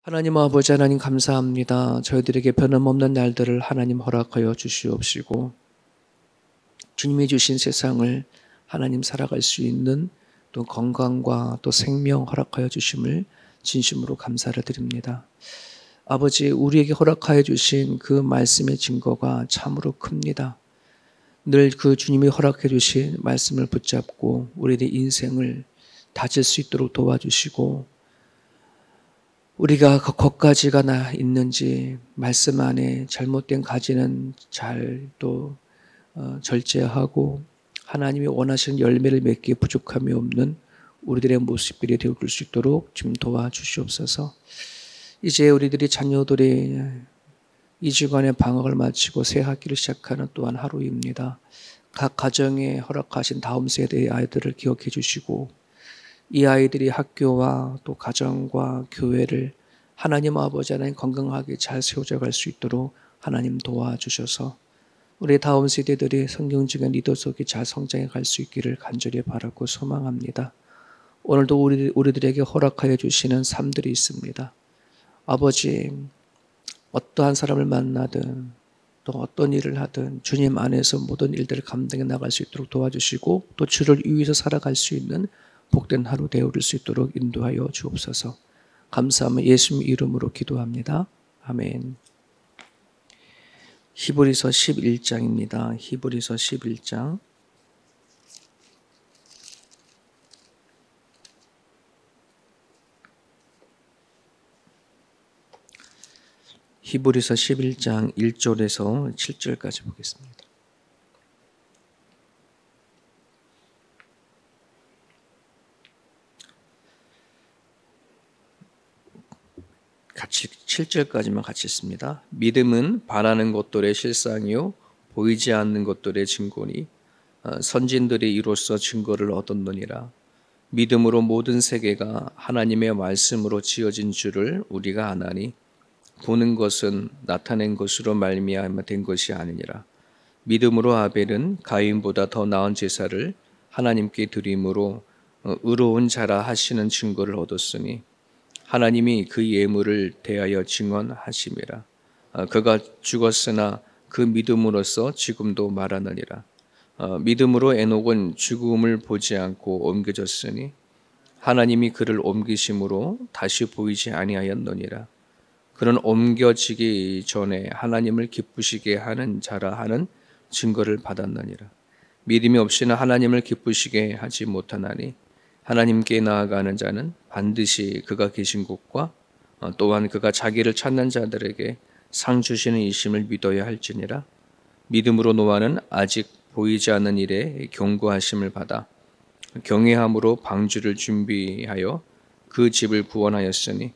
하나님 아버지 하나님 감사합니다. 저희들에게 변함없는 날들을 하나님 허락하여 주시옵시고 주님이 주신 세상을 하나님 살아갈 수 있는 또 건강과 또 생명 허락하여 주심을 진심으로 감사를 드립니다. 아버지, 우리에게 허락하여 주신 그 말씀의 증거가 참으로 큽니다. 늘 그 주님이 허락해 주신 말씀을 붙잡고 우리의 인생을 다질 수 있도록 도와주시고 우리가 거기까지가 나 있는지 말씀 안에 잘못된 가지는 잘 또 절제하고 하나님이 원하시는 열매를 맺기에 부족함이 없는 우리들의 모습들이 되어줄 수 있도록 좀 도와주시옵소서. 이제 우리들이 자녀들이 2주간의 방학을 마치고 새 학기를 시작하는 또한 하루입니다. 각 가정에 허락하신 다음 세대의 아이들을 기억해 주시고 이 아이들이 학교와 또 가정과 교회를 하나님 아버지 하나님 건강하게 잘 세워져 갈 수 있도록 하나님 도와주셔서 우리 다음 세대들이 성경적인 리더 속에 잘 성장해 갈 수 있기를 간절히 바라고 소망합니다. 오늘도 우리들에게 허락하여 주시는 삶들이 있습니다. 아버지, 어떠한 사람을 만나든 또 어떤 일을 하든 주님 안에서 모든 일들을 감당해 나갈 수 있도록 도와주시고 또 주를 위해서 살아갈 수 있는 복된 하루 되어줄 수 있도록 인도하여 주옵소서. 감사하며 예수님 이름으로 기도합니다. 아멘. 히브리서 11장입니다. 히브리서 11장. 히브리서 11장 1절에서 7절까지 보겠습니다. 같이 7절까지만 같이 읽습니다. 믿음은 바라는 것들의 실상이요 보이지 않는 것들의 증거니 선진들이 이로써 증거를 얻었느니라. 믿음으로 모든 세계가 하나님의 말씀으로 지어진 줄을 우리가 아나니 보는 것은 나타낸 것으로 말미암아 된 것이 아니니라. 믿음으로 아벨은 가인보다 더 나은 제사를 하나님께 드림으로 의로운 자라 하시는 증거를 얻었으니 하나님이 그 예물을 대하여 증언하심이라. 그가 죽었으나 그 믿음으로써 지금도 말하느니라. 믿음으로 에녹은 죽음을 보지 않고 옮겨졌으니 하나님이 그를 옮기심으로 다시 보이지 아니하였느니라. 그는 옮겨지기 전에 하나님을 기쁘시게 하는 자라 하는 증거를 받았느니라. 믿음이 없이는 하나님을 기쁘시게 하지 못하나니 하나님께 나아가는 자는 반드시 그가 계신 곳과 또한 그가 자기를 찾는 자들에게 상 주시는 이심을 믿어야 할지니라. 믿음으로 노아는 아직 보이지 않는 일에 경고하심을 받아 경외함으로 방주를 준비하여 그 집을 구원하였으니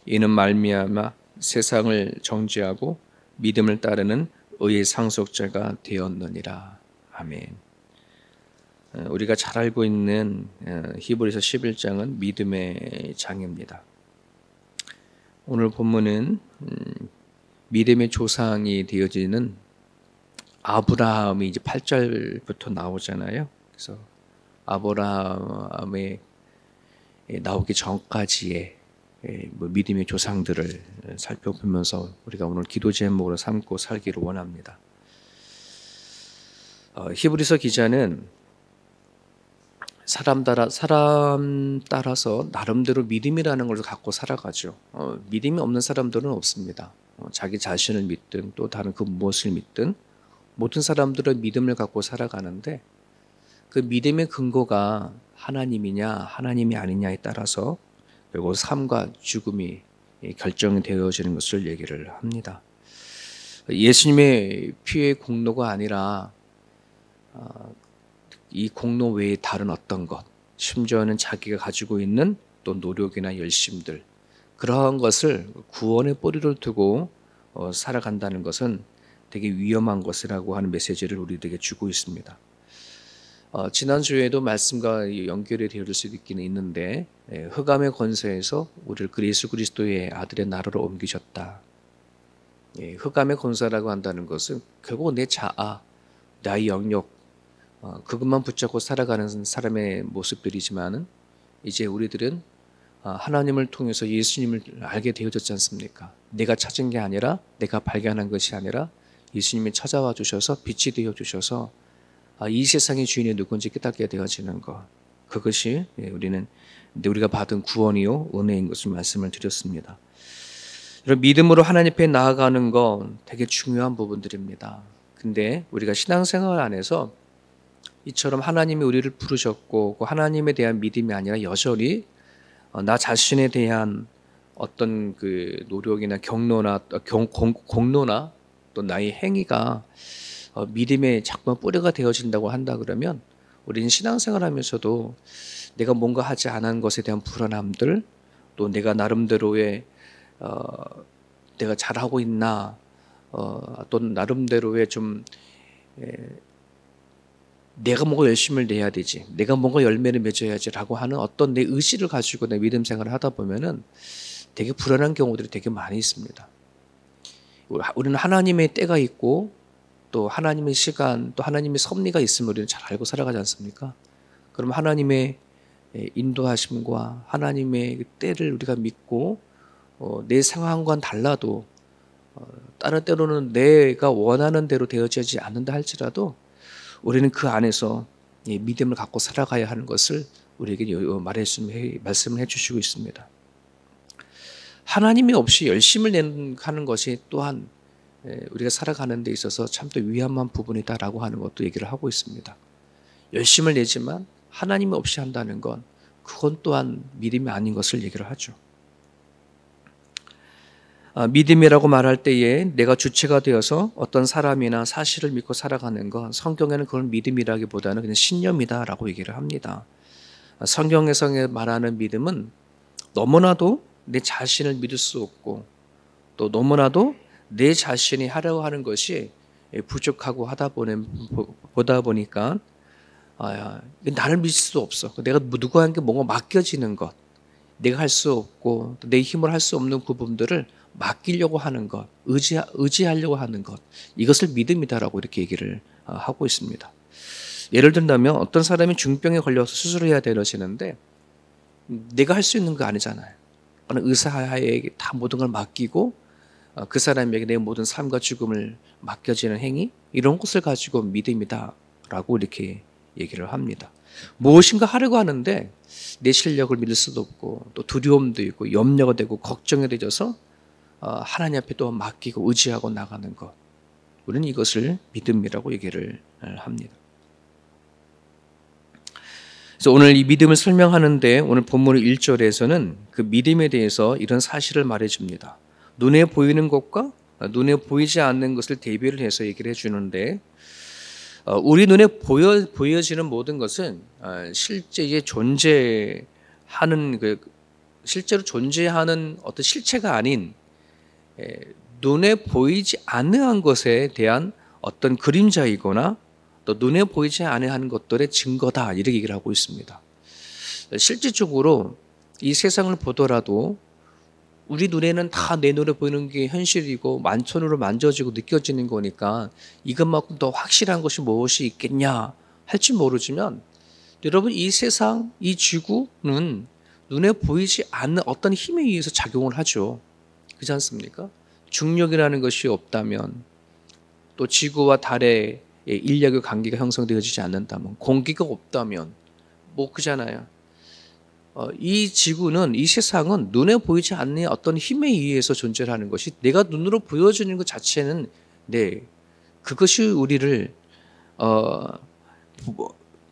이는 말미암아 세상을 정죄하고 믿음을 따르는 의의 상속자가 되었느니라. 아멘. 우리가 잘 알고 있는 히브리서 11장은 믿음의 장입니다. 오늘 본문은 믿음의 조상이 되어지는 아브라함이 이제 8절부터 나오잖아요. 그래서 아브라함의 나오기 전까지의 믿음의 조상들을 살펴보면서 우리가 오늘 기도 제목으로 삼고 살기를 원합니다. 히브리서 기자는 사람 따라서 나름대로 믿음이라는 걸 갖고 살아가죠. 믿음이 없는 사람들은 없습니다. 자기 자신을 믿든 또 다른 그 무엇을 믿든 모든 사람들은 믿음을 갖고 살아가는데 그 믿음의 근거가 하나님이냐 하나님이 아니냐에 따라서 그리고 삶과 죽음이 결정이 되어지는 것을 얘기를 합니다. 예수님의 피의 공로가 아니라 이 공로 외에 다른 어떤 것, 심지어는 자기가 가지고 있는 또 노력이나 열심들, 그러한 것을 구원의 뿌리를 두고 살아간다는 것은 되게 위험한 것이라고 하는 메시지를 우리들에게 주고 있습니다. 지난주에도 말씀과 연결이 되어질 수도 있기는 있는데 흑암의 권세에서 우리를 예수 그리스도의 아들의 나라로 옮기셨다. 흑암의 권세라고 한다는 것은 결국 내 자아, 나의 영역, 그것만 붙잡고 살아가는 사람의 모습들이지만은 이제 우리들은 하나님을 통해서 예수님을 알게 되어졌지 않습니까? 내가 찾은 게 아니라, 내가 발견한 것이 아니라 예수님이 찾아와 주셔서 빛이 되어 주셔서 이 세상의 주인이 누군지 깨닫게 되어지는 것, 그것이 우리가 받은 구원이요 은혜인 것을 말씀을 드렸습니다. 이런 믿음으로 하나님 앞에 나아가는 건 되게 중요한 부분들입니다. 근데 우리가 신앙생활 안에서 이처럼 하나님이 우리를 부르셨고 그 하나님에 대한 믿음이 아니라 여전히 나 자신에 대한 어떤 그 노력이나 공로나 또 나의 행위가 믿음의 자꾸만 뿌리가 되어진다고 한다 그러면 우리는 신앙생활하면서도 내가 뭔가 하지 않은 것에 대한 불안함들, 또 내가 나름대로의 내가 잘하고 있나, 또 나름대로의 좀 내가 뭔가 열심을 내야 되지, 내가 뭔가 열매를 맺어야지라고 하는 어떤 내 의지를 가지고 내 믿음 생활을 하다 보면은 되게 불안한 경우들이 되게 많이 있습니다. 우리는 하나님의 때가 있고 또 하나님의 시간, 또 하나님의 섭리가 있음을 우리는 잘 알고 살아가지 않습니까? 그럼 하나님의 인도하심과 하나님의 때를 우리가 믿고 내 상황과는 달라도 다른 때로는 내가 원하는 대로 되어지지 않는다 할지라도 우리는 그 안에서 믿음을 갖고 살아가야 하는 것을 우리에게 말씀을 해주시고 있습니다. 하나님이 없이 열심을 하는 것이 또한 우리가 살아가는 데 있어서 참 또 위험한 부분이다라고 하는 것도 얘기를 하고 있습니다. 열심을 내지만 하나님이 없이 한다는 건 그건 또한 믿음이 아닌 것을 얘기를 하죠. 믿음이라고 말할 때에 내가 주체가 되어서 어떤 사람이나 사실을 믿고 살아가는 건 성경에는 그건 믿음이라기보다는 그냥 신념이다라고 얘기를 합니다. 성경에서 말하는 믿음은 너무나도 내 자신을 믿을 수 없고 또 너무나도 내 자신이 하려고 하는 것이 부족하고 보다 보니까 나를 믿을 수 없어. 내가 누구한테 뭔가 맡겨지는 것, 내가 할 수 없고 내 힘으로 할 수 없는 부분들을 맡기려고 하는 것, 의지하려고 하는 것, 이것을 믿음이다라고 이렇게 얘기를 하고 있습니다. 예를 든다면 어떤 사람이 중병에 걸려서 수술을 해야 되어지는데 내가 할 수 있는 거 아니잖아요. 의사에게 다 모든 걸 맡기고 그 사람에게 내 모든 삶과 죽음을 맡겨지는 행위, 이런 것을 가지고 믿음이다라고 이렇게 얘기를 합니다. 무엇인가 하려고 하는데 내 실력을 믿을 수도 없고 또 두려움도 있고 염려가 되고 걱정이 되어서 하나님 앞에 또 맡기고 의지하고 나가는 것, 우리는 이것을 믿음이라고 얘기를 합니다. 그래서 오늘 이 믿음을 설명하는데 오늘 본문 1절에서는 그 믿음에 대해서 이런 사실을 말해줍니다. 눈에 보이는 것과 눈에 보이지 않는 것을 대비를 해서 얘기를 해주는데 우리 눈에 보여지는 모든 것은 실제에 존재하는 실제로 존재하는 어떤 실체가 아닌 눈에 보이지 않는 것에 대한 어떤 그림자이거나 또 눈에 보이지 않는 것들의 증거다, 이렇게 얘기를 하고 있습니다. 실질적으로 이 세상을 보더라도 우리 눈에는 다 내 눈에 보이는 게 현실이고 만천으로 만져지고 느껴지는 거니까 이것만큼 더 확실한 것이 무엇이 있겠냐 할지 모르지만, 여러분 이 세상, 이 지구는 눈에 보이지 않는 어떤 힘에 의해서 작용을 하죠. 그렇지 않습니까? 중력이라는 것이 없다면, 또 지구와 달의 인력의 관계가 형성되어지지 않는다면, 공기가 없다면 그잖아요. 이 지구는, 이 세상은 눈에 보이지 않는 어떤 힘에 의해서 존재하는 것이, 내가 눈으로 보여지는 것 자체는 그것이 우리를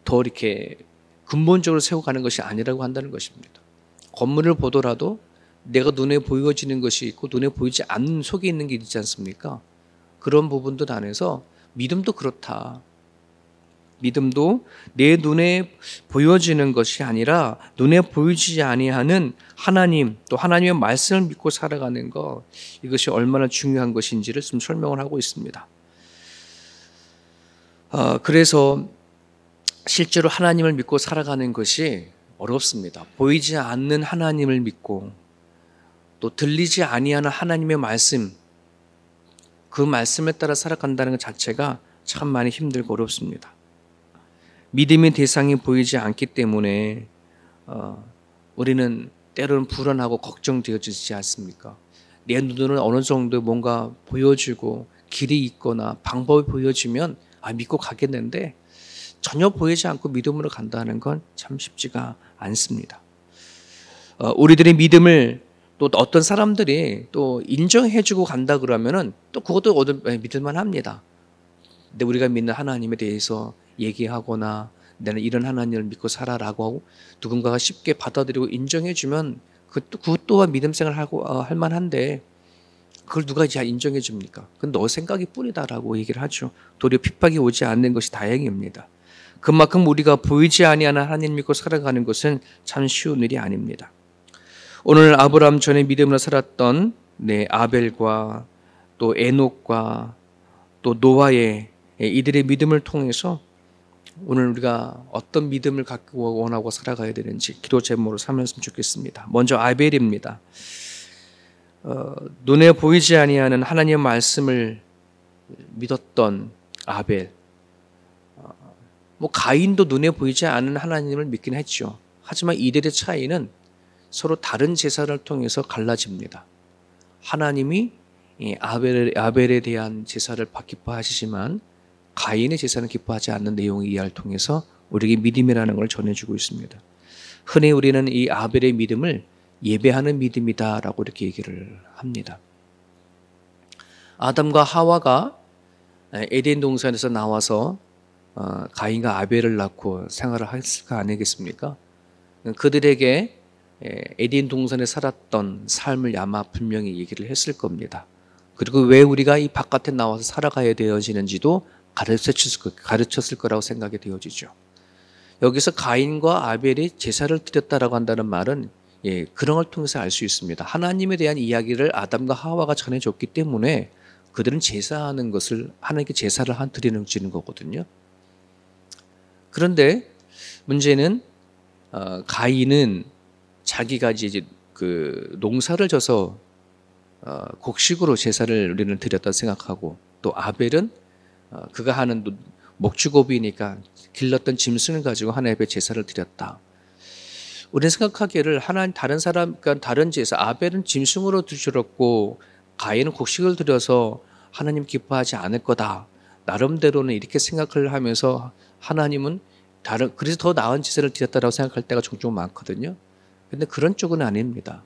더 이렇게 근본적으로 세워가는 것이 아니라고 한다는 것입니다. 건물을 보더라도 내가 눈에 보여지는 것이 있고 눈에 보이지 않는 속에 있는 게 있지 않습니까? 그런 부분들 안에서 믿음도 그렇다. 믿음도 내 눈에 보여지는 것이 아니라 눈에 보이지 아니하는 하나님, 또 하나님의 말씀을 믿고 살아가는 것, 이것이 얼마나 중요한 것인지를 좀 설명을 하고 있습니다. 그래서 실제로 하나님을 믿고 살아가는 것이 어렵습니다. 보이지 않는 하나님을 믿고 또 들리지 아니하는 하나님의 말씀, 그 말씀에 따라 살아간다는 것 자체가 참 많이 힘들고 어렵습니다. 믿음의 대상이 보이지 않기 때문에 우리는 때로는 불안하고 걱정되어지지 않습니까? 내 눈으로는 어느 정도 뭔가 보여지고 길이 있거나 방법이 보여지면 믿고 가겠는데 전혀 보이지 않고 믿음으로 간다는 건 참 쉽지가 않습니다. 우리들의 믿음을 또 어떤 사람들이 또 인정해주고 간다 그러면은 또 그것도 믿을만 합니다. 근데 우리가 믿는 하나님에 대해서 얘기하거나 나는 이런 하나님을 믿고 살아라고 하고 누군가가 쉽게 받아들이고 인정해주면 그것 또한 믿음 생활 할 만한데 그걸 누가 이제 인정해 줍니까? 그건 너 생각이 뿐이다라고 얘기를 하죠. 도리어 핍박이 오지 않는 것이 다행입니다. 그만큼 우리가 보이지 아니하는 하나님 믿고 살아가는 것은 참 쉬운 일이 아닙니다. 오늘 아브라함 전에 믿음으로 살았던 아벨과 또 에녹과 또 노아의 이들의 믿음을 통해서 오늘 우리가 어떤 믿음을 갖고 원하고 살아가야 되는지 기도 제목으로 삼았으면 좋겠습니다. 먼저 아벨입니다. 눈에 보이지 아니하는 하나님의 말씀을 믿었던 아벨. 가인도 눈에 보이지 않는 하나님을 믿긴 했죠. 하지만 이들의 차이는 서로 다른 제사를 통해서 갈라집니다. 하나님이 아벨에 대한 제사를 기뻐하시지만 가인의 제사는 기뻐하지 않는 내용의 이해를 통해서 우리에게 믿음이라는 걸 전해주고 있습니다. 흔히 우리는 이 아벨의 믿음을 예배하는 믿음이다라고 이렇게 얘기를 합니다. 아담과 하와가 에덴 동산에서 나와서 가인과 아벨을 낳고 생활을 했을 거 아니겠습니까? 그들에게 에덴 동산에 살았던 삶을 아마 분명히 얘기를 했을 겁니다. 그리고 왜 우리가 이 바깥에 나와서 살아가야 되어지는지도 가르쳤을 거라고 생각이 되어지죠. 여기서 가인과 아벨이 제사를 드렸다라고 한다는 말은 그런 걸 통해서 알 수 있습니다. 하나님에 대한 이야기를 아담과 하와가 전해줬기 때문에 그들은 제사하는 것을 하나님께 제사를 드리는 거거든요. 그런데 문제는 가인은 자기가 이제 그 농사를 져서 곡식으로 제사를 우리는 드렸다 생각하고 또 아벨은 그가 하는 목축업이니까 길렀던 짐승을 가지고 하나님 앞에 제사를 드렸다. 우리는 생각하기를 다른 제사, 아벨은 짐승으로 드렸고 가인은 곡식을 드려서 하나님 기뻐하지 않을 거다. 나름대로는 이렇게 생각을 하면서 하나님은 그래서 더 나은 제사를 드렸다라고 생각할 때가 종종 많거든요. 근데 그런 쪽은 아닙니다.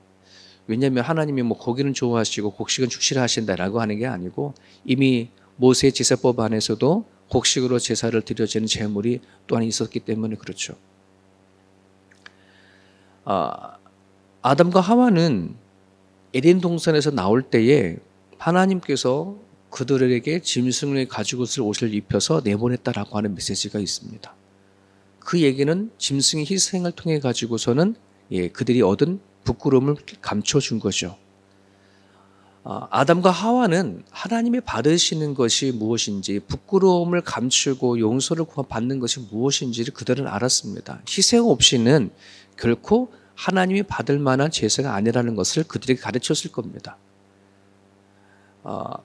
왜냐하면 하나님이 고기는 좋아하시고 곡식은 축실하신다라고 하는 게 아니고 이미 모세의 제사법 안에서도 곡식으로 제사를 드려지는 제물이 또한 있었기 때문에 그렇죠. 아담과 하와는 에덴 동산에서 나올 때에 하나님께서 그들에게 짐승을 가지고 있을 옷을 입혀서 내보냈다라고 하는 메시지가 있습니다. 그 얘기는 짐승의 희생을 통해 가지고서는 그들이 얻은 부끄러움을 감춰준 거죠. 아담과 하와는 하나님이 받으시는 것이 무엇인지 부끄러움을 감추고 용서를 받는 것이 무엇인지를 그들은 알았습니다. 희생 없이는 결코 하나님이 받을 만한 제사가 아니라는 것을 그들에게 가르쳤을 겁니다.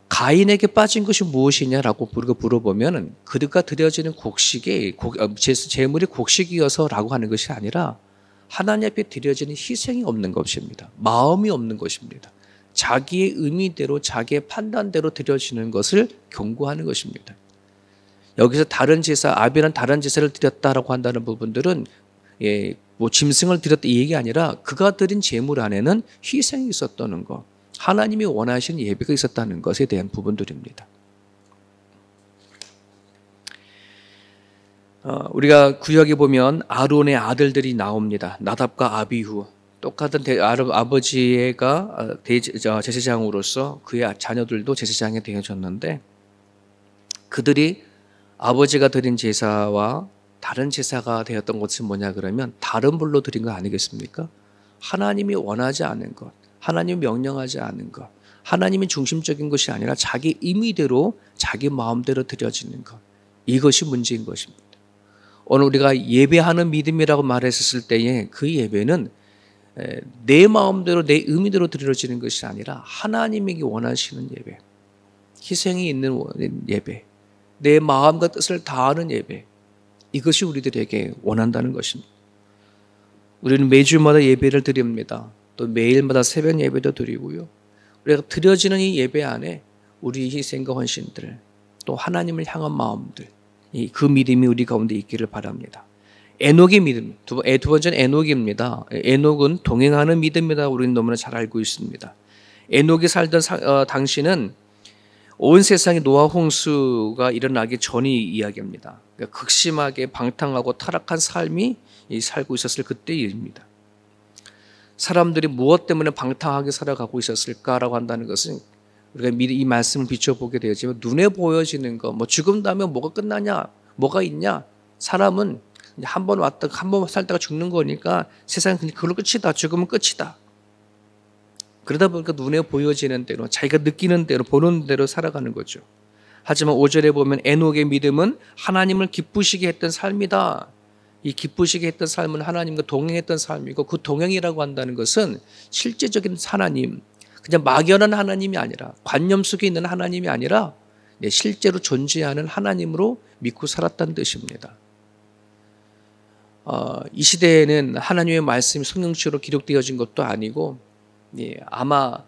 가인에게 빠진 것이 무엇이냐라고 우리가 물어보면 그들과 드려지는 곡식이 제물이 곡식이어서라고 하는 것이 아니라 하나님 앞에 드려지는 희생이 없는 것입니다. 마음이 없는 것입니다. 자기의 의미대로 자기의 판단대로 드려지는 것을 경고하는 것입니다. 여기서 다른 제사, 아벨은 다른 제사를 드렸다라고 한다는 부분들은 짐승을 드렸다 이 얘기 아니라 그가 드린 제물 안에는 희생이 있었다는 것, 하나님이 원하시는 예배가 있었다는 것에 대한 부분들입니다. 우리가 구약에 보면 아론의 아들들이 나옵니다. 나답과 아비후. 똑같은 아버지가 제사장으로서 그의 자녀들도 제사장이 되어졌는데 그들이 아버지가 드린 제사와 다른 제사가 되었던 것은 뭐냐 그러면 다른 불로 드린 거 아니겠습니까? 하나님이 원하지 않은 것, 하나님이 명령하지 않은 것, 하나님이 중심적인 것이 아니라 자기 임의대로 자기 마음대로 드려지는 것, 이것이 문제인 것입니다. 오늘 우리가 예배하는 믿음이라고 말했을 때에 그 예배는 내 마음대로 내 의미대로 드려지는 것이 아니라 하나님에게 원하시는 예배, 희생이 있는 예배, 내 마음과 뜻을 다하는 예배, 이것이 우리들에게 원한다는 것입니다. 우리는 매주마다 예배를 드립니다. 또 매일마다 새벽 예배도 드리고요. 우리가 드려지는 이 예배 안에 우리 희생과 헌신들, 또 하나님을 향한 마음들, 그 믿음이 우리 가운데 있기를 바랍니다. 에녹의 믿음, 두 번째는 에녹입니다. 에녹은 동행하는 믿음이다. 우리는 너무나 잘 알고 있습니다. 에녹이 살던 당시는 온 세상에 노아 홍수가 일어나기 전이 이야기입니다. 그러니까 극심하게 방탕하고 타락한 삶이 살고 있었을 그때의 일입니다. 사람들이 무엇 때문에 방탕하게 살아가고 있었을까라고 한다는 것은 우리가 미리 이 말씀을 비춰보게 되었지만 눈에 보여지는 거, 뭐 죽음 다음에 뭐가 끝나냐, 뭐가 있냐, 사람은 한 번 왔다가 한 번 살다가 죽는 거니까 세상은 그냥 그걸로 끝이다, 죽으면 끝이다. 그러다 보니까 눈에 보여지는 대로, 자기가 느끼는 대로, 보는 대로 살아가는 거죠. 하지만 5절에 보면 에녹의 믿음은 하나님을 기쁘시게 했던 삶이다. 이 기쁘시게 했던 삶은 하나님과 동행했던 삶이고, 그 동행이라고 한다는 것은 실제적인 하나님, 그냥 막연한 하나님이 아니라, 관념 속에 있는 하나님이 아니라 실제로 존재하는 하나님으로 믿고 살았다는 뜻입니다. 이 시대에는 하나님의 말씀이 성경책으로 기록되어진 것도 아니고, 아마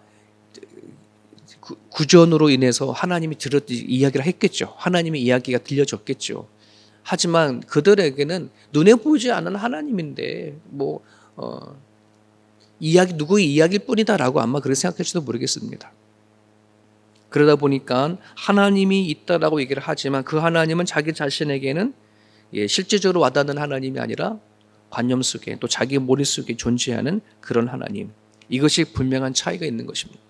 구전으로 인해서 하나님이 이야기를 했겠죠. 하나님의 이야기가 들려졌겠죠. 하지만 그들에게는 눈에 보이지 않는 하나님인데 누구의 이야기일 뿐이다라고 아마 그렇게 생각할지도 모르겠습니다. 그러다 보니까 하나님이 있다라고 얘기를 하지만 그 하나님은 자기 자신에게는 실제적으로 와닿는 하나님이 아니라 관념 속에, 또 자기 머릿속에 존재하는 그런 하나님, 이것이 분명한 차이가 있는 것입니다.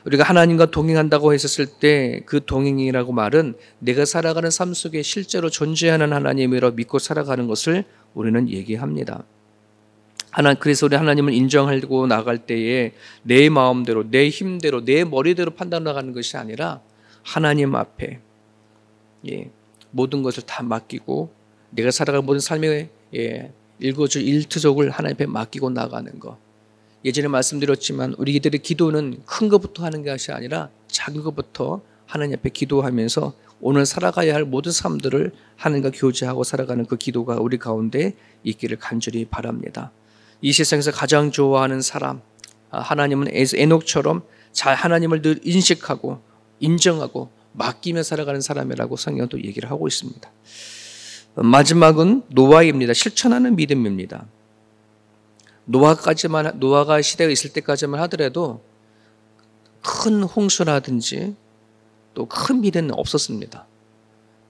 우리가 하나님과 동행한다고 했었을 때 그 동행이라고 말은 내가 살아가는 삶 속에 실제로 존재하는 하나님이라 믿고 살아가는 것을 우리는 얘기합니다. 그래서 우리 하나님을 인정하고 나갈 때에 내 마음대로, 내 힘대로, 내 머리대로 판단하는 것이 아니라 하나님 앞에 모든 것을 다 맡기고 내가 살아가는 모든 삶의 일거주일투족을 하나님 앞에 맡기고 나가는 것. 예전에 말씀드렸지만 우리들의 기도는 큰 것부터 하는 것이 아니라 작은 것부터 하나님 앞에 기도하면서 오늘 살아가야 할 모든 삶들을 하나님과 교제하고 살아가는 그 기도가 우리 가운데 있기를 간절히 바랍니다. 이 세상에서 가장 좋아하는 사람, 하나님은 에녹처럼 잘 하나님을 늘 인식하고 인정하고 맡기며 살아가는 사람이라고 성경도 얘기를 하고 있습니다. 마지막은 노아입니다. 실천하는 믿음입니다. 노아가 시대가 있을 때까지만 하더라도 큰 홍수라든지 또 큰 비는 없었습니다.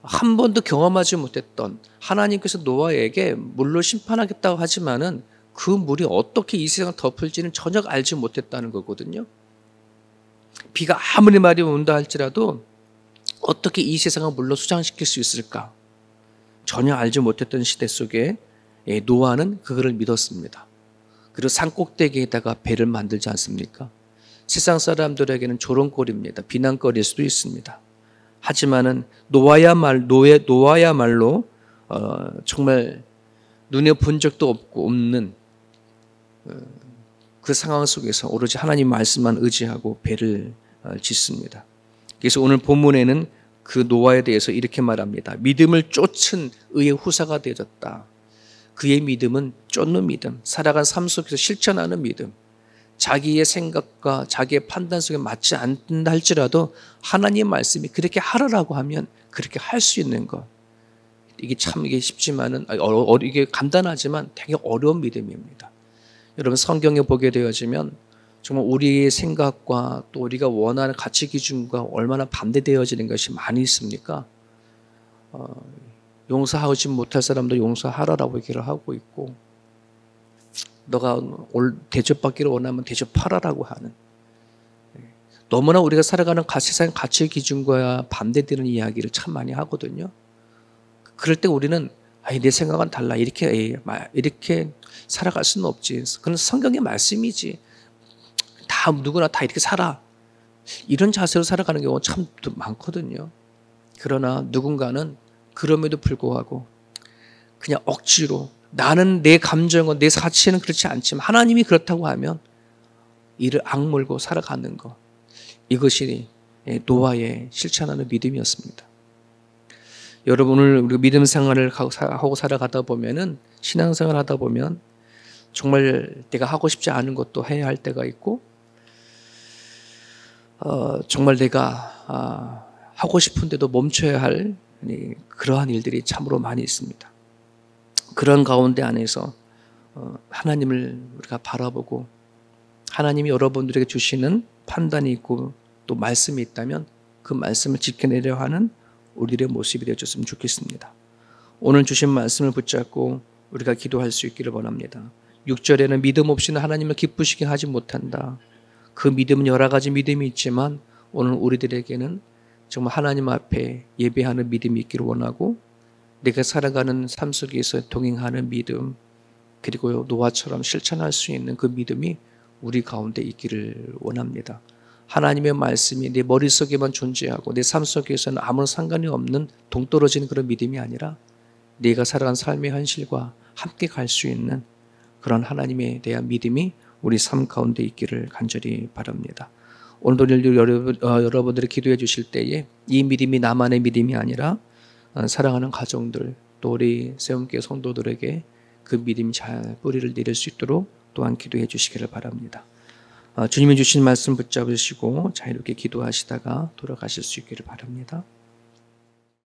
한 번도 경험하지 못했던 하나님께서 노아에게 물로 심판하겠다고 하지만은 그 물이 어떻게 이 세상을 덮을지는 전혀 알지 못했다는 거거든요. 비가 아무리 많이 온다 할지라도 어떻게 이 세상을 물로 수장시킬 수 있을까? 전혀 알지 못했던 시대 속에 노아는 그거를 믿었습니다. 그리고 산 꼭대기에다가 배를 만들지 않습니까? 세상 사람들에게는 조롱거리입니다. 비난거리일 수도 있습니다. 하지만은 노아야말로 정말 눈에 본 적도 없는 그 상황 속에서 오로지 하나님 말씀만 의지하고 배를 짓습니다. 그래서 오늘 본문에는 그 노아에 대해서 이렇게 말합니다. 믿음을 쫓은 의의 후사가 되어졌다. 그의 믿음은 쫓는 믿음, 살아간 삶 속에서 실천하는 믿음, 자기의 생각과 자기의 판단 속에 맞지 않는다 할지라도 하나님의 말씀이 그렇게 하라라고 하면 그렇게 할 수 있는 것. 이게 쉽지만은, 이게 간단하지만 되게 어려운 믿음입니다. 여러분 성경에 보게 되어지면 정말 우리의 생각과 또 우리가 원하는 가치 기준과 얼마나 반대되어지는 것이 많이 있습니까? 용서하지 못할 사람도 용서하라라고 얘기를 하고 있고, 너가 대접받기를 원하면 대접하라라고 하는, 너무나 우리가 살아가는 세상 가치 기준과 반대되는 이야기를 참 많이 하거든요. 그럴 때 우리는 내 생각은 달라, 이렇게 살아갈 수는 없지. 그건 성경의 말씀이지. 누구나 다 이렇게 살아. 이런 자세로 살아가는 경우가 참 많거든요. 그러나 누군가는 그럼에도 불구하고 그냥 억지로, 나는 내 감정은, 내 가치는 그렇지 않지만 하나님이 그렇다고 하면 이를 악물고 살아가는 것, 이것이 노아의 실천하는 믿음이었습니다. 여러분, 오늘 우리가 믿음 생활을 하고 살아가다 보면은, 신앙생활 하다 보면 정말 내가 하고 싶지 않은 것도 해야 할 때가 있고, 정말 내가 하고 싶은데도 멈춰야 할 그러한 일들이 참으로 많이 있습니다. 그런 가운데 안에서 하나님을 우리가 바라보고 하나님이 여러분들에게 주시는 판단이 있고 또 말씀이 있다면 그 말씀을 지켜내려 하는 우리들의 모습이 되어줬으면 좋겠습니다. 오늘 주신 말씀을 붙잡고 우리가 기도할 수 있기를 원합니다. 6절에는 믿음 없이는 하나님을 기쁘시게 하지 못한다. 그 믿음은 여러 가지 믿음이 있지만 오늘 우리들에게는 정말 하나님 앞에 예배하는 믿음이 있기를 원하고, 내가 살아가는 삶 속에서 동행하는 믿음, 그리고 노아처럼 실천할 수 있는 그 믿음이 우리 가운데 있기를 원합니다. 하나님의 말씀이 내 머릿속에만 존재하고 내 삶 속에서는 아무런 상관이 없는 동떨어지는 그런 믿음이 아니라 내가 살아간 삶의 현실과 함께 갈 수 있는 그런 하나님에 대한 믿음이 우리 삶 가운데 있기를 간절히 바랍니다. 오늘도 여러분들이 기도해 주실 때에 이 믿음이 나만의 믿음이 아니라 사랑하는 가정들, 또 우리 세움교회 성도들에게 그 믿음이 잘 뿌리를 내릴 수 있도록 또한 기도해 주시기를 바랍니다. 주님이 주신 말씀 붙잡으시고 자유롭게 기도하시다가 돌아가실 수 있기를 바랍니다.